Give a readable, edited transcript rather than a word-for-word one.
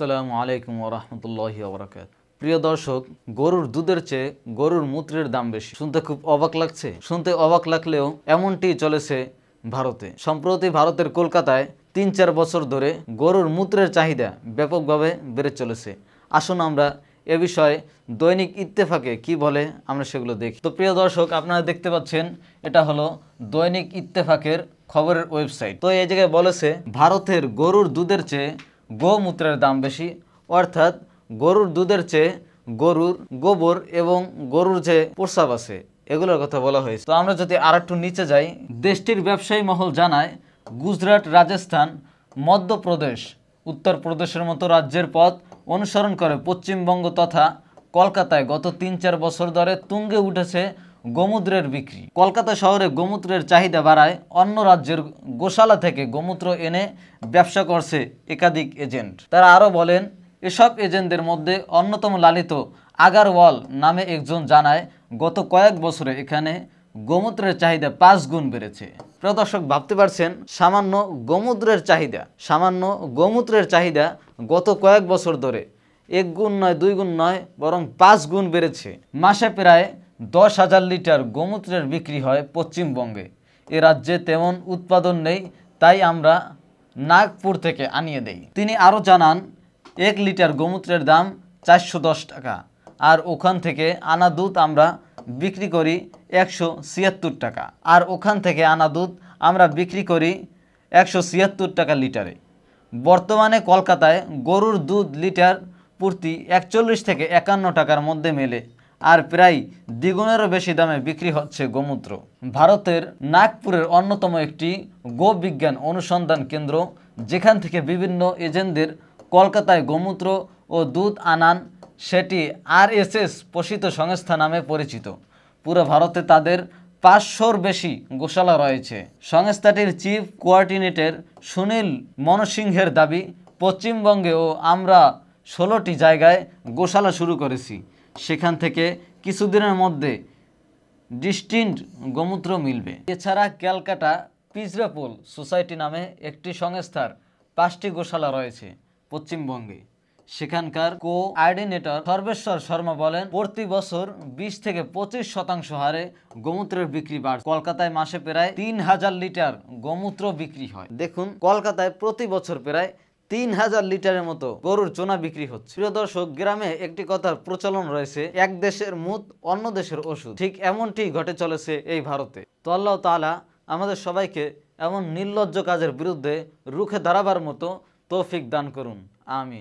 আসসালামু আলাইকুম ওয়া রাহমাতুল্লাহি ওয়া বারাকাতুহু। প্রিয় দর্শক, গরুর দুধের চেয়ে গরুর মূত্রের দাম বেশি। শুনতে খুব অবাক লাগছে। শুনতে অবাক লাগলেও এমনটি চলেছে ভারতে। সম্প্রতি ভারতের কলকাতায় ৩-৪ বছর ধরে গরুর মূত্রের চাহিদা ব্যাপকভাবে বেড়ে চলেছে। আসুন আমরা এ বিষয়ে দৈনিক ইত্তেফাকে কি বলে আমরা সেগুলো দেখি। তো প্রিয় দর্শক, আপনারা দেখতে পাচ্ছেন এটা হলো দৈনিক ইত্তেফাকের খবরের ওয়েবসাইট। তো এই জায়গায় বলেছে ভারতের গরুর দুধের চেয়ে গোমূত্রের দাম বেশি, অর্থাৎ গরুর দুধের চেয়ে গরুর গোবর এবং গরুর যে প্রস্রাব আছে এগুলোর কথা বলা হয়েছে। তো আমরা যদি আর একটু নিচে যাই, দেশটির ব্যবসায়ী মহল জানায় গুজরাট, রাজস্থান, মধ্যপ্রদেশ, উত্তরপ্রদেশের মতো রাজ্যের পথ অনুসরণ করে পশ্চিমবঙ্গ তথা কলকাতায় গত ৩-৪ বছর ধরে তুঙ্গে উঠেছে গোমূত্রের বিক্রি। কলকাতা শহরে গোমূত্রের চাহিদা বাড়ায় অন্য রাজ্যের গোশালা থেকে গোমূত্র এনে ব্যবসা করছে একাধিক এজেন্ট। তারা আরও বলেন, এসব এজেন্টদের মধ্যে অন্যতম লালিত আগারওয়াল নামে একজন জানায় গত কয়েক বছরে এখানে গোমূত্রের চাহিদা ৫ গুণ বেড়েছে। প্রিয় দর্শক, ভাবতে পারছেন সামান্য গোমূত্রের চাহিদা গত কয়েক বছর ধরে ১ গুণ নয়, ২ গুণ নয়, বরং ৫ গুণ বেড়েছে। মাসে প্রায় ১০,০০০ লিটার গোমূত্রের বিক্রি হয় পশ্চিমবঙ্গে। এ রাজ্যে তেমন উৎপাদন নেই, তাই আমরা নাগপুর থেকে আনিয়ে দেই। তিনি আরও জানান, ১ লিটার গোমূত্রের দাম ৪১০ টাকা, আর ওখান থেকে আনা দুধ আমরা বিক্রি করি ১৭৬ টাকা লিটারে। বর্তমানে কলকাতায় গরুর দুধ লিটার প্রতি ৪১ থেকে ৫১ টাকার মধ্যে মেলে, আর প্রায় দ্বিগুণেরও বেশি দামে বিক্রি হচ্ছে গোমূত্র। ভারতের নাগপুরের অন্যতম একটি গোবিজ্ঞান অনুসন্ধান কেন্দ্র, যেখান থেকে বিভিন্ন এজেন্টদের কলকাতায় গোমূত্র ও দুধ আনান, সেটি RSS পোষিত সংস্থা নামে পরিচিত। পুরো ভারতে তাদের ৫০০-র বেশি গোশালা রয়েছে। সংস্থাটির চিফ কোঅর্ডিনেটর সুনীল মনসিংহের দাবি, পশ্চিমবঙ্গেও আমরা ১৬টি জায়গায় গোশালা শুরু করেছি। সেখান থেকে কিছুদিনের মধ্যে ডিস্টিন্ট গোমূত্র মিলবে। এছাড়া ক্যালকাটা পিজরাপোল সোসাইটি নামে একটি সংস্থার ৫টি গোশালা রয়েছে পশ্চিমবঙ্গে। সেখানকার কোঅর্ডিনেটর সর্বেশ্বর শর্মা বলেন, প্রতি বছর ২০ থেকে ২৫% হারে গোমূত্রের বিক্রি বাড়ছে। কলকাতায় মাসে প্রায় ৩,০০০ লিটার গোমূত্র বিক্রি হয়। দেখুন, কলকাতায় প্রতি বছর প্রায় ৩,০০০ লিটারের মতো গরুর চোনা বিক্রি হচ্ছে। প্রিয় দর্শক, গ্রামে একটি কথার প্রচলন রয়েছে, এক দেশের মুত অন্য দেশের ওষুধ। ঠিক এমনটি ঘটে চলেছে এই ভারতে। তো আল্লাহ তাআলা আমাদের সবাইকে এমন নির্লজ্জ কাজের বিরুদ্ধে রুখে দাঁড়াবার মতো তৌফিক দান করুন। আমিন।